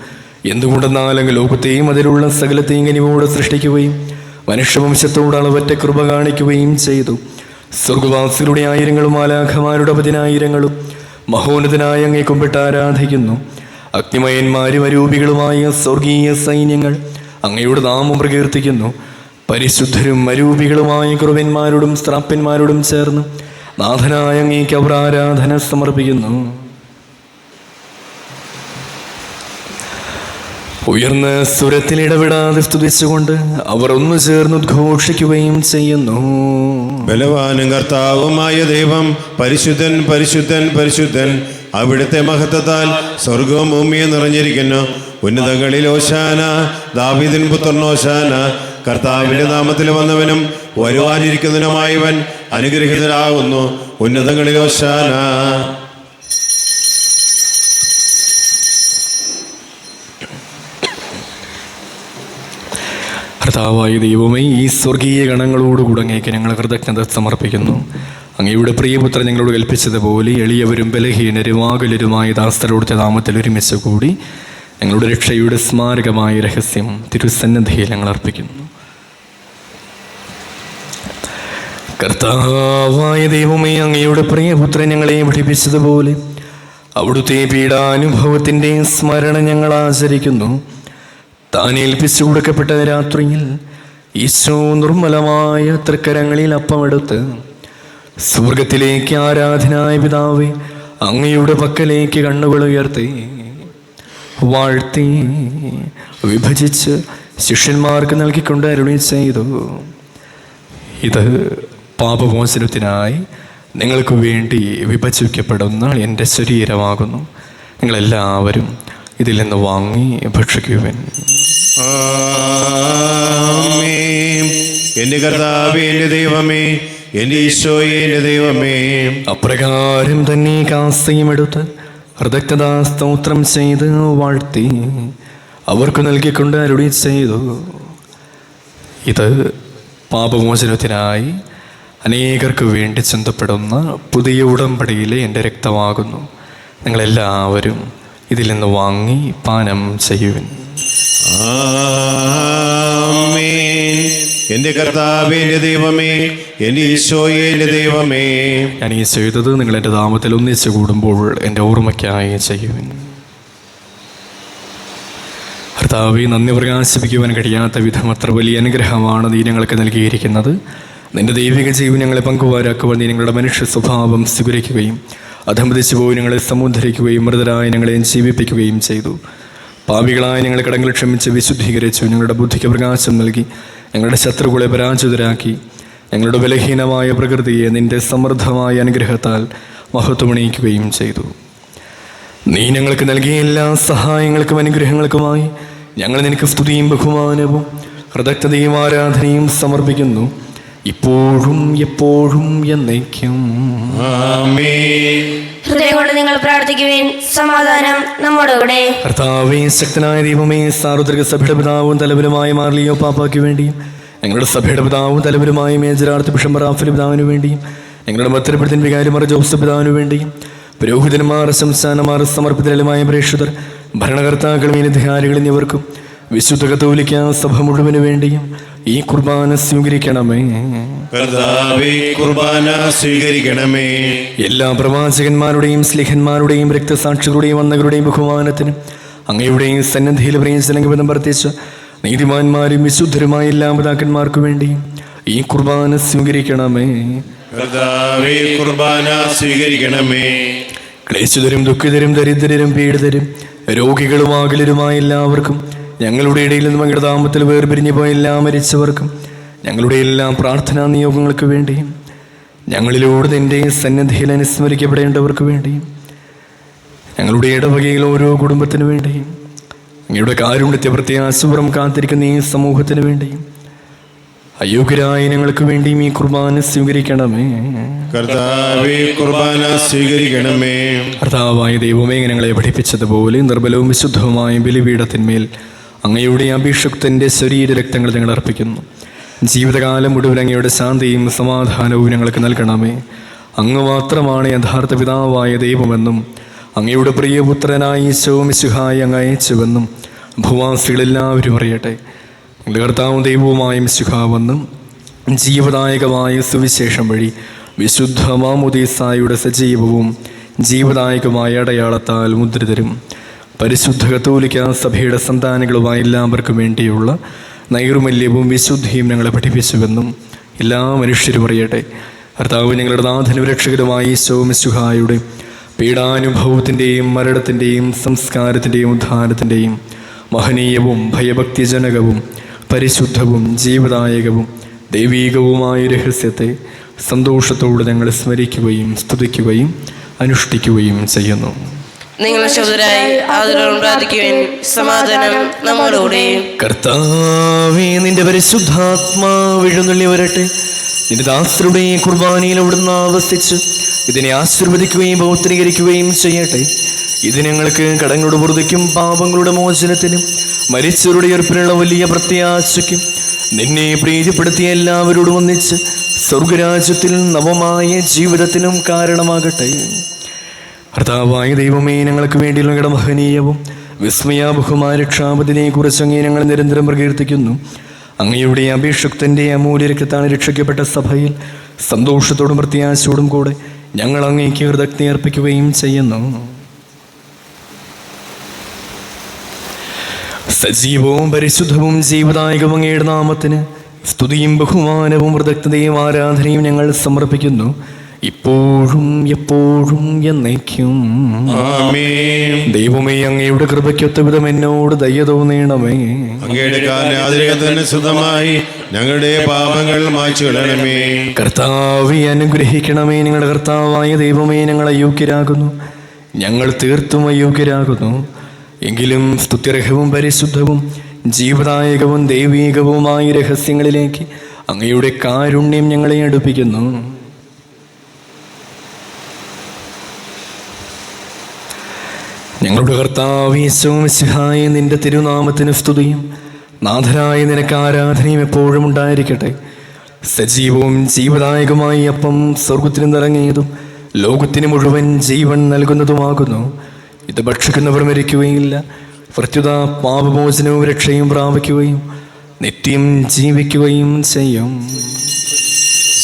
എന്തുകൊണ്ടെന്നാൽ അങ്ങ് ലോകത്തെയും അതിലുള്ള സകലത്തെയും കനിവോടെ സൃഷ്ടിക്കുകയും മനുഷ്യവംശത്തോട് അളവറ്റ കൃപ കാണിക്കുകയും ചെയ്തു. സ്വർഗവാസികളുടെ ആയിരങ്ങളും മാലാഖമാരുടെ പതിനായിരങ്ങളും മഹോന്നതനായ അങ്ങേ കുമ്പിട്ട് ആരാധിക്കുന്നു. അഗ്നിമയന്മാരും അരൂപികളുമായ സ്വർഗീയ സൈന്യങ്ങൾ അങ്ങയുടെ നാമം പ്രകീർത്തിക്കുന്നു. പരിശുദ്ധരും അരൂപികളുമായ കുറുവന്മാരോടും സ്ത്രാപ്പന്മാരോടും ചേർന്ന് നാഥനായ അങ്ങേക്ക് അവർ ആരാധന സമർപ്പിക്കുന്നു. ഉയർന്ന സ്വരത്തിൽ ഇടപെടാതെ സ്തുതിച്ചുകൊണ്ട് അവർ ഒന്നു ചേർന്ന് ഉദ്ഘോഷിക്കുകയും ചെയ്യുന്നു. ബലവാനും കർത്താവുമായ ദൈവം പരിശുദ്ധൻ, പരിശുദ്ധൻ, പരിശുദ്ധൻ. അവിടുത്തെ മഹത്വത്താൽ സ്വർഗവും ഭൂമിയും നിറഞ്ഞിരിക്കുന്നു. ഉന്നതങ്ങളിൽ ഓശാന, ദാവീദിൻ പുത്രൻ ഓശാന. കർത്താവിന്റെ നാമത്തിൽ വന്നവനും വരുവാനിരിക്കുന്നവനുമായവൻ അനുഗ്രഹീതനാകുന്നു. ഉന്നതങ്ങളിൽ ഓശാന. കർത്താവായ ദൈവമേ, ഈ സ്വർഗീയ ഗണങ്ങളോടുകൂടെ അങ്ങേക്ക് ഞങ്ങൾ കൃതജ്ഞത സമർപ്പിക്കുന്നു. അങ്ങയുടെ പ്രിയപുത്രൻ ഞങ്ങളോട് കൽപ്പിച്ചതുപോലെ എളിയവരും ബലഹീനരും ആകുലരുമായ ദാസരോടുത്ത നാമത്തിൽ ഒരുമിച്ച് കൂടി ഞങ്ങളുടെ രക്ഷയുടെ സ്മാരകമായ രഹസ്യം തിരുസന്നിധിയിൽ ഞങ്ങൾ അർപ്പിക്കുന്നു. കർത്താവായ ദൈവമേ, അങ്ങയുടെ പ്രിയപുത്രൻ ഞങ്ങളെ പഠിപ്പിച്ചതുപോലെ അവിടുത്തെ പീഡാനുഭവത്തിൻ്റെ സ്മരണ ഞങ്ങൾ ആചരിക്കുന്നു. താൻ ഏൽപ്പിച്ചു കൊടുക്കപ്പെട്ട രാത്രിയിൽ ഈശോ നിർമ്മലമായ തൃക്കരങ്ങളിൽ അപ്പമെടുത്ത് സ്വർഗത്തിലേക്ക് ആരാധനായ പിതാവേ അങ്ങയുടെ പക്കലേക്ക് കണ്ണുകൾ ഉയർത്തി വാഴ്ത്തി വിഭജിച്ച് ശിഷ്യന്മാർക്ക് നൽകിക്കൊണ്ട് അരുളി ചെയ്തു, ഇത് പാപമോചനത്തിനായി നിങ്ങൾക്ക് വേണ്ടി വിഭജിക്കപ്പെടുന്ന എൻ്റെ ശരീരമാകുന്നു. നിങ്ങളെല്ലാവരും ഇതിൽ നിന്ന് വാങ്ങി ഭക്ഷിക്കുവൻ. ആമേൻ. എന്റെ കർത്താവേ, എന്റെ ദൈവമേ, എന്റെ ഈശോയെ, എന്റെ ദൈവമേ. അപ്രകാരം തന്നെ കാസയും എടുത്ത് കൃതജ്ഞതാ സ്തോത്രം ചെയ്ത് വാഴ്ത്തി അവർക്ക് നൽകിക്കൊണ്ട് അരുളി ചെയ്തു, ഇത് പാപമോചനത്തിനായി അനേകർക്ക് വേണ്ടി ചിന്തപ്പെടുന്ന പുതിയ ഉടമ്പടിയിലെ എൻ്റെ രക്തമാകുന്നു. നിങ്ങളെല്ലാവരും ഇതിൽ നിന്ന് വാങ്ങി പാനം ചെയ്യുവൻ. ആമേൻ. എന്റെ കർത്താവേ, എന്റെ ദൈവമേ, എന്റെ ഈശോയെ, എന്റെ ദൈവമേ. ഞാൻ ഈ ചെയ്തത് നിങ്ങൾ എൻ്റെ നാമത്തിൽ ഒന്നിച്ചു കൂടുമ്പോൾ എൻ്റെ ഓർമ്മയ്ക്കായി ചെയ്യുവൻ. കർത്താവെ, നന്ദി പ്രകാശിപ്പിക്കുവാൻ കഴിയാത്ത വിധം അത്ര വലിയ അനുഗ്രഹമാണ് നീ ഞങ്ങൾക്ക് നൽകിയിരിക്കുന്നത്. നിന്റെ ദൈവിക ജീവൻ ഞങ്ങളെ പങ്കുവാരാക്കുവാൻ നീ ഞങ്ങളുടെ മനുഷ്യ സ്വഭാവം സ്വീകരിക്കുകയും അധംപതിച്ചു പോയി ഞങ്ങളെ സമുദ്ധരിക്കുകയും മൃതരായ ഞങ്ങളെ ജീവിപ്പിക്കുകയും ചെയ്തു. പാപികളായ ഞങ്ങളെ കടങ്ങൾ ക്ഷമിച്ച് വിശുദ്ധീകരിച്ചു. ഞങ്ങളുടെ ബുദ്ധിക്ക് പ്രകാശം നൽകി ഞങ്ങളുടെ ശത്രുക്കളെ പരാജിതരാക്കി. ഞങ്ങളുടെ ബലഹീനമായ പ്രകൃതിയെ നിന്റെ സമൃദ്ധമായ അനുഗ്രഹത്താൽ മഹത്വമണിയിക്കുകയും ചെയ്തു. നീ ഞങ്ങൾക്ക് നൽകിയ എല്ലാ സഹായങ്ങൾക്കും അനുഗ്രഹങ്ങൾക്കുമായി ഞങ്ങൾ നിനക്ക് സ്തുതിയും ബഹുമാനവും കൃതജ്ഞതയും ആരാധനയും സമർപ്പിക്കുന്നു, ഇപ്പോഴും എപ്പോഴും എന്നേക്കും. ആമേൻ. ഹൃദയം കൊണ്ട് നിങ്ങൾ പ്രാർത്ഥിക്കുവിൻ. സമാധാനം നമ്മോടുകൂടെ. കർത്താവേ, ശക്തനായ ദൈവമേ, സാർവത്രിക സഭയുടെ പിതാവും തലവനുമായ മാർലിയോ പാപ്പായ്ക്ക് വേണ്ടിയും ഞങ്ങളുടെ സഭയുടെ പിതാവും തലവനുമായ മേജർ ആർത്ത് ബിഷപ്പ് റാഫേൽ പിതാവിന് വേണ്ടിയും ഞങ്ങളുടെ മത്തരപ്പെടുത്തിൻ വികാരിമാർ ജോസഫ് പിതാവിന് വേണ്ടിയും പുരോഹിതന്മാർ, സംസ്ഥാനമാർ, സമർപ്പിതരുമായ പ്രേക്ഷിതർ, ഭരണകർത്താക്കൾ, മേലധികാരികൾ എന്നിവർക്കും വിശുദ്ധ കത്തോലിക്ക സഭ മുഴുവന് വേണ്ടിയും ഈ കുർബാന സ്വീകരിക്കണമേ. കർത്താവേ, കുർബാന സ്വീകരിക്കണമേ. എല്ലാ പ്രവാചകന്മാരുടെയും സ്ലിഹന്മാരുടെയും രക്തസാക്ഷികളുടെയും വന്നകളുടെയും ബഹുമാനത്തിനും അങ്ങയുടെയും സന്നദ്ധിയിൽ പ്രേരിതം വർത്തിച്ച നീതിമാന്മാരും വിശുദ്ധരുമായ എല്ലാ പിതാക്കന്മാർക്കു വേണ്ടിയും ഈ കുർബാന സ്വീകരിക്കണമേ. കർത്താവേ, കുർബാന സ്വീകരിക്കണമേ. ക്ലേശിതരും ദുഃഖിതരും ദരിദ്രരും പീഡിതരും രോഗികളും ആകുലരുമായ എല്ലാവർക്കും, ഞങ്ങളുടെ ഇടയിൽ നിന്നും അങ്ങയുടെ നാമത്തിൽ വേർപിരിഞ്ഞു പോയ എല്ലാ മരിച്ചവർക്കും, ഞങ്ങളുടെ എല്ലാ പ്രാർത്ഥനാ നിയോഗങ്ങൾക്ക് വേണ്ടിയും ഞങ്ങളിലൂടെ നിന്റെ സന്നിധിയിൽ അനുസ്മരിക്കപ്പെടേണ്ടവർക്ക് വേണ്ടിയും ഞങ്ങളുടെ ഇടവകയിൽ ഓരോ കുടുംബത്തിനു വേണ്ടിയും അങ്ങയുടെ കാരുണ്യത്തെ പ്രത്യാശപുറം കാത്തിരിക്കുന്ന ഈ സമൂഹത്തിന് വേണ്ടിയും അയോഗ്യരായ ഞങ്ങൾക്ക് വേണ്ടി ഈ കുർബാന സ്വീകരിക്കണമേ. കർത്താവേ, കുർബാന സ്വീകരിക്കണമേ. കർത്താവായ ദൈവമേ, ഞങ്ങളെ പഠിപ്പിച്ചതുപോലെ നിർമ്മലവും വിശുദ്ധവുമായ ബലിപീഠത്തിന്മേൽ അങ്ങയുടെ അഭിഷക്തൻ്റെ ശരീരരക്തങ്ങൾ ഞങ്ങൾ അർപ്പിക്കുന്നു. ജീവിതകാലം മുഴുവൻ അങ്ങയുടെ ശാന്തിയും സമാധാനവും ഞങ്ങൾക്ക് നൽകണമേ. അങ്ങ് മാത്രമാണ് യഥാർത്ഥ പിതാവായ ദൈവമെന്നും അങ്ങയുടെ പ്രിയപുത്രനായ ഈശോ മിശിഹായെ അങ്ങ് അയച്ചുവെന്നും ഭൂവാസികളെല്ലാവരും അറിയട്ടെ. ഞങ്ങളുടെ കർത്താവും ദൈവവുമായ മിശിഹാവെന്നും ജീവദായകമായ സുവിശേഷം വഴി വിശുദ്ധ മാമോദീസായുടെ സജീവവും ജീവദായകമായ അടയാളത്താൽ മുദ്രിതരും പരിശുദ്ധ കത്തോലിക്ക സഭയുടെ സന്താനങ്ങളുമായ എല്ലാവർക്കും വേണ്ടിയുള്ള നൈർമല്യവും വിശുദ്ധിയും ഞങ്ങളെ പഠിപ്പിച്ചുവെന്നും എല്ലാ മനുഷ്യരും അറിയട്ടെ. കർത്താവ് ഞങ്ങളുടെ നാഥനും രക്ഷകരുമായ ഈശോ മിശിഹായുടെ പീഡാനുഭവത്തിൻ്റെയും മരണത്തിൻ്റെയും സംസ്കാരത്തിൻ്റെയും ഉദ്ധാനത്തിൻ്റെയും മഹനീയവും ഭയഭക്തിജനകവും പരിശുദ്ധവും ജീവദായകവും ദൈവീകവുമായ രഹസ്യത്തെ സന്തോഷത്തോടെ ഞങ്ങൾ സ്മരിക്കുകയും സ്തുതിക്കുകയും അനുഷ്ഠിക്കുകയും ചെയ്യുന്നു. നിങ്ങൾ ശുദ്ധരായി ആദരവും പ്രാർത്ഥിക്കുവിൻ. സമാധാനം നമ്മോടുകൂടെ. കർത്താവേ, നിന്റെ പരിശുദ്ധാത്മാവ് എഴുന്നള്ളി വരട്ടെ. നിന്റെ ദാസരുടെ കുർബാനയിൽ അവിടുന്ന് ആവസിച്ച് ഇതിനെ ആശീർവദിക്കുകയും പൗത്രീകരിക്കുകയും ചെയ്യട്ടെ. ഇത് ഞങ്ങൾക്ക് കടങ്ങളുടെ പുറത്തേക്കും പാപങ്ങളുടെ മോചനത്തിനും മരിച്ചവരുടെ ഉയർപ്പിനുള്ള വലിയ പ്രത്യാശയ്ക്കും നിന്നെ പ്രീതിപ്പെടുത്തിയ എല്ലാവരോടും ഒന്നിച്ച് സ്വർഗരാജ്യത്തിൽ നവമായ ജീവിതത്തിനും കാരണമാകട്ടെ. കർത്താവായ ദൈവമേ, ഞങ്ങൾക്ക് വേണ്ടിയുള്ള ഞങ്ങളുടെ മഹനീയവും വിസ്മയാബഹുമായ രക്ഷാപതിനെ കുറിച്ച് അങ്ങേ ഞങ്ങൾ നിരന്തരം പ്രകീർത്തിക്കുന്നു. അങ്ങയുടെ അഭിഷക്തൻ്റെ അമൂല്യരക്തത്താൽ രക്ഷിക്കപ്പെട്ട സഭയിൽ സന്തോഷത്തോടും പ്രത്യാശയോടും കൂടെ ഞങ്ങൾ അങ്ങേക്ക് കൃതജ്ഞത അർപ്പിക്കുകയും ചെയ്യുന്നു. സജീവവും പരിശുദ്ധവും ജീവദായകവും അങ്ങയുടെ നാമത്തിന് സ്തുതിയും ബഹുമാനവും കൃതജ്ഞതയും ആരാധനയും ഞങ്ങൾ സമർപ്പിക്കുന്നു, ഇപ്പോഴും എപ്പോഴും എന്നേക്കും. ആമേൻ. ദൈവമേ, അങ്ങയുടെ കൃപയ്ക്കൊത്ത വിധം എന്നോട് ദയ തോന്നണമേ. അങ്ങയുടെ കാലാതിരകത്തിന് സുതമായി ഞങ്ങളുടെ പാപങ്ങൾ മായ്ച്ചു കളയണമേ. കർത്താവെ, അനുഗ്രഹിക്കണമേ. ഞങ്ങളുടെ കർത്താവായ ദൈവമേ, ഞങ്ങൾ അയോഗ്യരാകുന്നു, ഞങ്ങൾ തീർത്തും അയോഗ്യരാകുന്നു. എങ്കിലും സ്തുത്യർഹവും പരിശുദ്ധവും ജീവദായകവും ദൈവീകവുമായ രഹസ്യങ്ങളിലേക്ക് അങ്ങയുടെ കാരുണ്യം ഞങ്ങളെ അടുപ്പിക്കുന്നു. ഞങ്ങളുടെ കർത്താവ് യേശു മിശിഹായ, നിന്റെ തിരുനാമത്തിന് സ്തുതിയും നാഥനായ നിനക്ക് ആരാധനയും എപ്പോഴും ഉണ്ടായിരിക്കട്ടെ. സജീവവും ജീവദായകമായി അപ്പം സ്വർഗത്തിൽ നിന്നിറങ്ങിയതും ലോകത്തിന് മുഴുവൻ ജീവൻ നൽകുന്നതുമാകുന്നു. ഇത് ഭക്ഷിക്കുന്നവർ മരിക്കുകയില്ല, പ്രത്യുത പാപമോചനവും രക്ഷയും പ്രാപിക്കുകയും നിത്യം ജീവിക്കുകയും ചെയ്യും.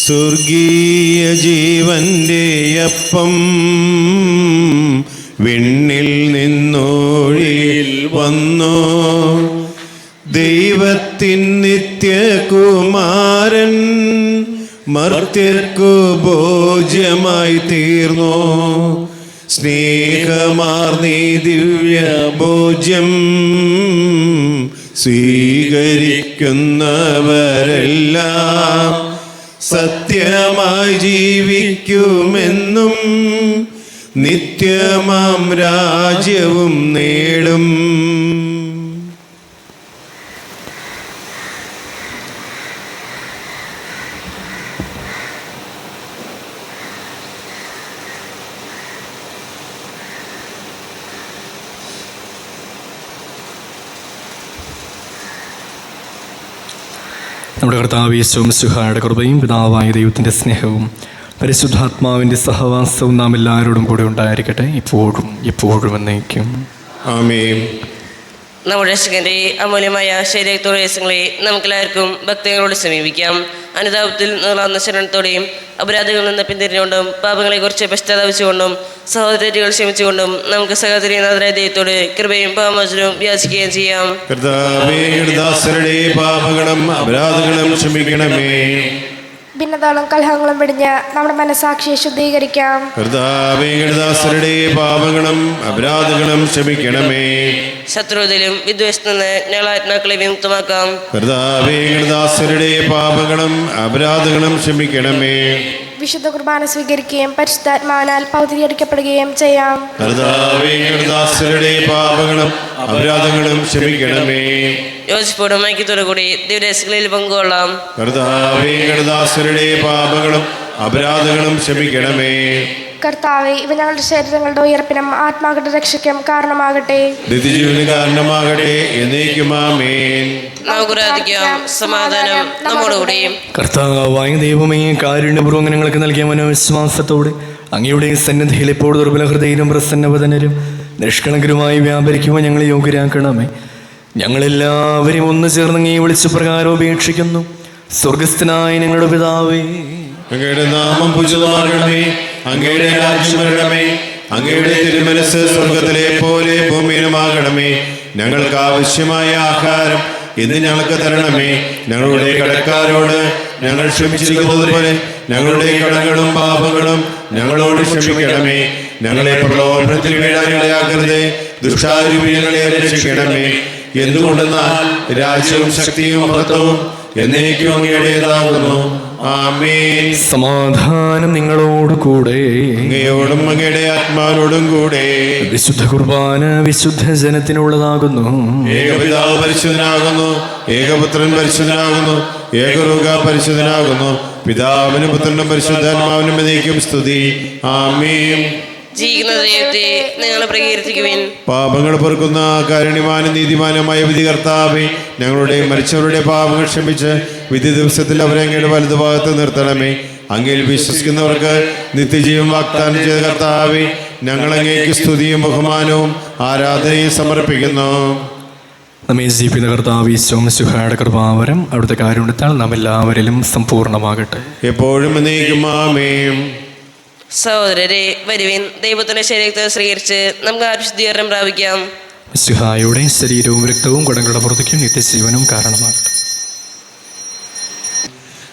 സ്വർഗീയ ജീവന്റെ അപ്പം വിണ്ണിൽ നിന്നോഴിയിൽ വന്നു, ദൈവത്തിൻ നിത്യകുമാരൻ മർത്യർക്കു ഭോജ്യമായി തീർന്നു. സ്നേഹമാർന്നീ ദിവ്യ ഭോജ്യം സ്വീകരിക്കുന്നവരെല്ലാം സത്യമായി ജീവിക്കുമെന്നും നിത്യമാം രാജ്യവും നേടും. നമ്മുടെ കർത്താവ് യേശു മിശിഹായുടെ കൃപയും പിതാവായ ദൈവത്തിൻ്റെ സ്നേഹവും പരിശുദ്ധാത്മാവിൻ്റെ സഹവാസവും നാം എല്ലാവരോടും കൂടെ ഉണ്ടായിരിക്കട്ടെ, ഇപ്പോഴും എപ്പോഴും എന്നേക്കും. ആമേൻ. നമ്മുടെ രക്ഷകന്റെ അമൂല്യമായ ശരീരത്തോടെ നമുക്കെല്ലാവർക്കും ഭക്തങ്ങളോട് സമീപിക്കാം. അനുതാപത്തിൽ നീളാന്ന ശരണത്തോടെയും അപരാധങ്ങളിൽ നിന്ന് പിന്തിരിഞ്ഞുകൊണ്ടും പാപങ്ങളെക്കുറിച്ച് പശ്ചാത്തപിച്ചുകൊണ്ടും സഹോദരങ്ങൾ ക്ഷമിച്ചുകൊണ്ടും നമുക്ക് സഹോദരിനാഥരായ ദൈവത്തോട് കൃപയും പാപമോചനവും യാചിക്കുകയും ചെയ്യാം. കർത്താവേ, ദാസരുടെ പാപങ്ങളും അപരാധങ്ങളും ക്ഷമിക്കണമേ. ഭിന്നതകളും കലഹങ്ങളും വെടിഞ്ഞ് നമ്മുടെ മനസാക്ഷിയെ ശുദ്ധീകരിക്കാം. കർത്താവേ, ദാസരുടെ പാപങ്ങളും അപരാധങ്ങളും ക്ഷമിക്കണമേ. ശത്രുതയിലും വിദ്വേഷത്തിൽ നിന്ന് ഞങ്ങൾ ആത്മാക്കളെ വിമുക്തമാക്കാം. കർത്താവേ, ദാസരുടെ പാപങ്ങളും അപരാധങ്ങളും ക്ഷമിക്കണമേ. വിശുദ്ധ കുർബാന സ്വീകരിക്കുകയും പരിശുദ്ധാത്മാവിനാൽ പൗത്രീകരിക്കപ്പെടുകയും ചെയ്യാം. കർത്താവേ, ഞങ്ങളുടെ ദാസരുടെ പാപങ്ങളും അപരാധങ്ങളും ക്ഷമിക്കണമേ. യോജിപ്പോടും ഐക്യത്തോടു കൂടി ദിവ്യരഹസ്യങ്ങളിൽ പങ്കുകൊള്ളാം. കർത്താവേ, ഞങ്ങളുടെ ദാസരുടെ പാപങ്ങളും അപരാധങ്ങളും ക്ഷമിക്കണമേ. കർത്താവെ, ഇവ ഞങ്ങളുടെ ശരീരങ്ങളുടെ ഉയർപ്പിനും ആത്മാക്കളുടെ രക്ഷയ്ക്കും കാരണമാകട്ടെ. നിത്യജീവന് കാരണമാകട്ടെ. എന്നേക്കും ആമേൻ. നമുക്ക് പ്രാർത്ഥിക്കാം. സമാധാനം നമ്മോടുകൂടിയും. കർത്താവായ ദൈവമേ, കാരുണ്യപൂർവ്വം ഞങ്ങൾക്ക് നൽകിയ മനോവിശ്വാസത്തോടെ അങ്ങയുടെ സന്നിധിയിൽ ഇപ്പോൾ ദുർബല ഹൃദയരും പ്രസന്നവദനരും നിഷ്കളങ്കരുമായി വ്യാപരിക്കുവാൻ ഞങ്ങളെ യോഗ്യരാക്കണമേ. ഞങ്ങളെല്ലാവരും ഒന്നു ചേർന്ന് അങ്ങയെ വിളിച്ചു പ്രകാരം ഉപേക്ഷിക്കുന്നു. സ്വർഗസ്ഥനായ ഞങ്ങളുടെ പിതാവേ, അങ്ങയുടെ നാമം പൂജിതമാകണമേ. അങ്ങയുടെ രാജ്യം വരണമേ. അങ്ങയുടെ തിരുമനസ്സ് സ്വർഗത്തിലെ പോലെ ഭൂമിയിലുമാകണമേ. ഞങ്ങൾക്ക് ആവശ്യമായ ആഹാരം ഇന്ന് ഞങ്ങൾക്ക് തരണമേ. ഞങ്ങളുടെ കടക്കാരോട് ഞങ്ങൾ ക്ഷമിച്ചിരിക്കുന്നത് പോലെ ഞങ്ങളുടെ കടങ്ങളും പാപങ്ങളും ഞങ്ങളോട് ക്ഷമിക്കണമേ. ഞങ്ങളെ പ്രലോഭനത്തിൽ വീഴാനിടയാക്കരുതേ. ദുഷ്ടാരൂപിയിൽ ഞങ്ങളെ രക്ഷിക്കണമേ. എന്തുകൊണ്ടെന്നാൽ രാജ്യവും ശക്തിയും മഹത്വവും എന്നേക്കും അങ്ങയുടേതാകുന്നു. ആമേൻ. സമാധാനം നിങ്ങളോട് കൂടെ. അങ്ങയോടും അങ്ങയുടെ ആത്മാവിനോടും കൂടെ. വിശുദ്ധ കുർബാന വിശുദ്ധ ജനത്തിനുള്ളതാകുന്നു. ഏകപിതാവ് പരിശുദ്ധനാകുന്നു. ഏകപുത്രൻ പരിശുദ്ധനാകുന്നു. ഏകരൂഹ പരിശുദ്ധനാകുന്നു. പിതാവിനും പുത്രനും പരിശുദ്ധാത്മാവിനും എന്നേക്കും സ്തുതി. ആമേൻ. ജീവിക്കുന്ന ദൈവത്തെ നിങ്ങൾ പ്രകീർത്തിക്കുവിൻ. പാപങ്ങൾ പൊറുക്കുന്ന കാരുണ്യവാനും നീതിമാനുമായ വിധികർത്താവേ, ഞങ്ങളുടെ മരിച്ചവരുടെ പാപങ്ങൾ ക്ഷമിച്ച് വിധി ദിവസത്തിൽ അവരെ അങ്ങയുടെ വലതുഭാഗത്ത് നിർത്തണമേ. അങ്ങയിൽ വിശ്വസിക്കുന്നവർക്ക് നിത്യജീവൻ വാഗ്ദാനം ചെയ്ത കർത്താവേ, ഞങ്ങൾ അങ്ങേക്ക് സ്തുതിയും ബഹുമാനവും ആരാധനയും സമർപ്പിക്കുന്നു. നമ്മെ ജീവിക്കുന്ന കർത്താവ് ഈശോ മിശിഹായുടെ കൃപാവരം അവിടുത്തെ കാരുണ്യത്താൽ നാം എല്ലാവരിലും സമ്പൂർണ്ണമാകട്ടെ. എപ്പോഴും എന്നേക്കും ആമേൻ. സഹോദരരെ, വരുവിൻ, ദൈവത്തിന്റെ ശരീരത്തെ സ്വീകരിച്ച് നമുക്ക് ആത്മശുദ്ധീകരണം പ്രാപിക്കാം. മിശിഹായുടെ ശരീരവും രക്തവും കടങ്ങളുടെ പുറത്തേക്കും നിത്യജീവനും കാരണമാകട്ടെ.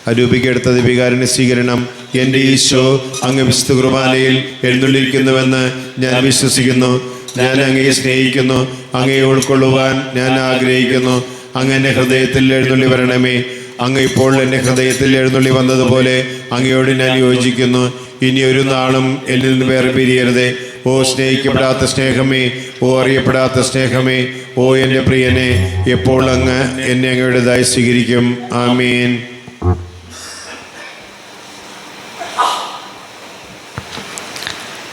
അരൂപിക്കെടുത്ത ദിവികാരന് സ്വീകരണം. എൻ്റെ ഈശോ അങ്ങ് വിശുദ്ധ കുർബാനയിൽ എഴുന്നള്ളിയിരിക്കുന്നുവെന്ന് ഞാൻ വിശ്വസിക്കുന്നു. ഞാൻ അങ്ങയെ സ്നേഹിക്കുന്നു. അങ്ങയെ ഉൾക്കൊള്ളുവാൻ ഞാൻ ആഗ്രഹിക്കുന്നു. അങ്ങ് എൻ്റെ ഹൃദയത്തിൽ എഴുന്നള്ളി വരണമേ. അങ്ങ് ഇപ്പോൾ എൻ്റെ ഹൃദയത്തിൽ എഴുന്നള്ളി വന്നതുപോലെ അങ്ങയോട് ഞാൻ യോജിക്കുന്നു. ഇനി ഒരു നാളും എന്നിൽ നിന്ന് വേറെ പിരിയരുതേ. ഓ സ്നേഹിക്കപ്പെടാത്ത സ്നേഹമേ, ഓ അറിയപ്പെടാത്ത സ്നേഹമേ, ഓ എൻ്റെ പ്രിയനെ, എപ്പോൾ അങ്ങ് എന്നെ അങ്ങയുടേതായി സ്വീകരിക്കും. ആമീൻ.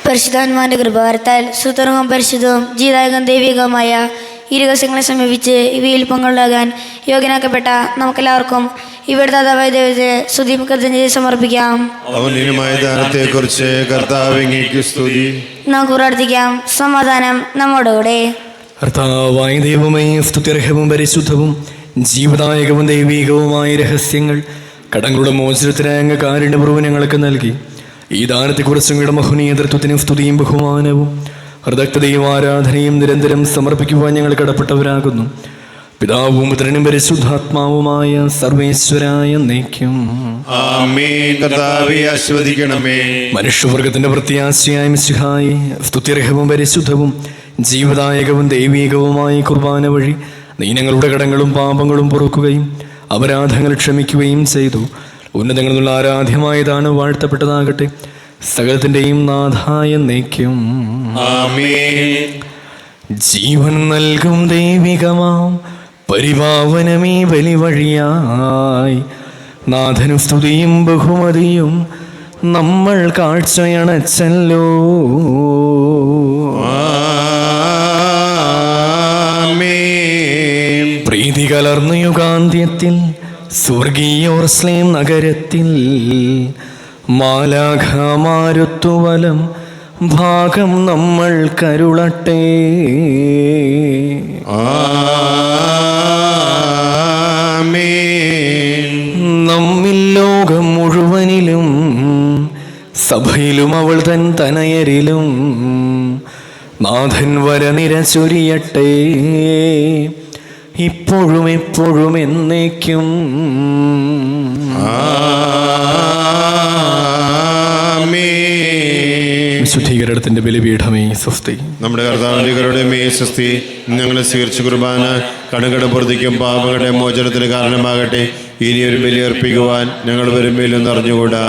പരിശുദ്ധാത്മാവിന്റെ കൃപാവരത്താൽ സുതർഹവും പരിശുദ്ധവും ജീതായകം ദൈവികവുമായ ഈ രഹസ്യങ്ങളെ സമീപിച്ച് ഇവയിൽ പങ്കുകൊള്ളാകാൻ യോഗ്യനാക്കപ്പെട്ട നമുക്കെല്ലാവർക്കും ഇവിടുത്തെ ദാതാവായ ദൈവത്തെ സ്തുതിയും കൃതജ്ഞതയും സമർപ്പിക്കാം. അവനുമായ ദാനത്തെക്കുറിച്ച് കർത്താവേ അങ്ങേക്ക് സ്തുതി. നമുക്ക് പ്രാർത്ഥിക്കാം. സമാധാനം നമ്മോടുകൂടെ. കർത്താവായ ദൈവമേ, സ്തുത്യർഹവും പരിശുദ്ധവും ജീവദായകവും ദൈവികവുമായ രഹസ്യങ്ങൾ കടങ്ങളുടെ മോചനത്തിനായ അങ്ങ് കാരുണ്യപൂർവ്വം ഞങ്ങൾക്ക് നൽകി. ഈ ദാനത്തെക്കുറിച്ച് അങ്ങയുടെ മഹനീയതൃത്വത്തിനും സ്തുതിയും ബഹുമാനവും ഹൃദക്തയും ആരാധനയും നിരന്തരം സമർപ്പിക്കുവാൻ ഞങ്ങൾ കടപ്പെട്ടവരാകുന്നു. പിതാവും പുത്രനും പരിശുദ്ധാത്മാവുമായ സർവേശ്വരായ എന്നേക്കും ആമേൻ. കർത്താവേ ആശീർവദിക്കണമേ. മനുഷ്യവർഗത്തിന്റെ പ്രത്യാശയായ മിശിഹായി സ്തുത്യർഹവും പരിശുദ്ധവും ജീവദായകവും ദൈവീകവുമായ കുർബാന വഴി നീ ഞങ്ങളുടെ കടങ്ങളും പാപങ്ങളും പൊറുക്കുകയും അപരാധങ്ങൾ ക്ഷമിക്കുകയും ചെയ്തു. ഉന്നതങ്ങളിൽ നിന്നുള്ള ആരാധ്യമായതാണ് വാഴ്ത്തപ്പെട്ടതാകട്ടെ. സകലത്തിൻ്റെയും നാഥായ എന്നേക്കും ആമേൻ. ജീവൻ നൽകും ദൈവികമാം പരിപാവനമീ ബലി വഴിയായി നാഥനും സ്തുതിയും ബഹുമതിയും നമ്മൾ കാഴ്ചയണച്ചല്ലോ. ആമേൻ. പ്രീതി കലർന്ന യുഗാന്ത്യത്തിൽ സ്വർഗീയോർസ്ലേം നഗരത്തിൽ മാലാഖമാരുത്തുവലം ഭാഗം നമ്മൾ കരുളട്ടെ. ആമേൻ. നമ്മിൽ ലോകം മുഴുവനിലും സഭയിലും അവൾ തൻ തനയരിലും നാഥൻ വരനിര ചൊരിയട്ടെ. ഇപ്പോഴും എപ്പോഴും എന്നേക്കും വിശുദ്ധീകരണത്തിന്റെ ബലിപീഠമേ സ്വസ്തി. നമ്മുടെ കർത്താവിന്റെ കരുണമേ സ്വസ്തി. ഞങ്ങളെ സ്വീകരിച്ച കുർബാന കടകട പൊറുതിക്കും പാപങ്ങളുടെ മോചനത്തിന് കാരണമാകട്ടെ. ഇനിയൊരു ബലി അർപ്പിക്കുവാൻ ഞങ്ങൾ വരുമ്പോഴൊന്നും അറിഞ്ഞുകൂടാ.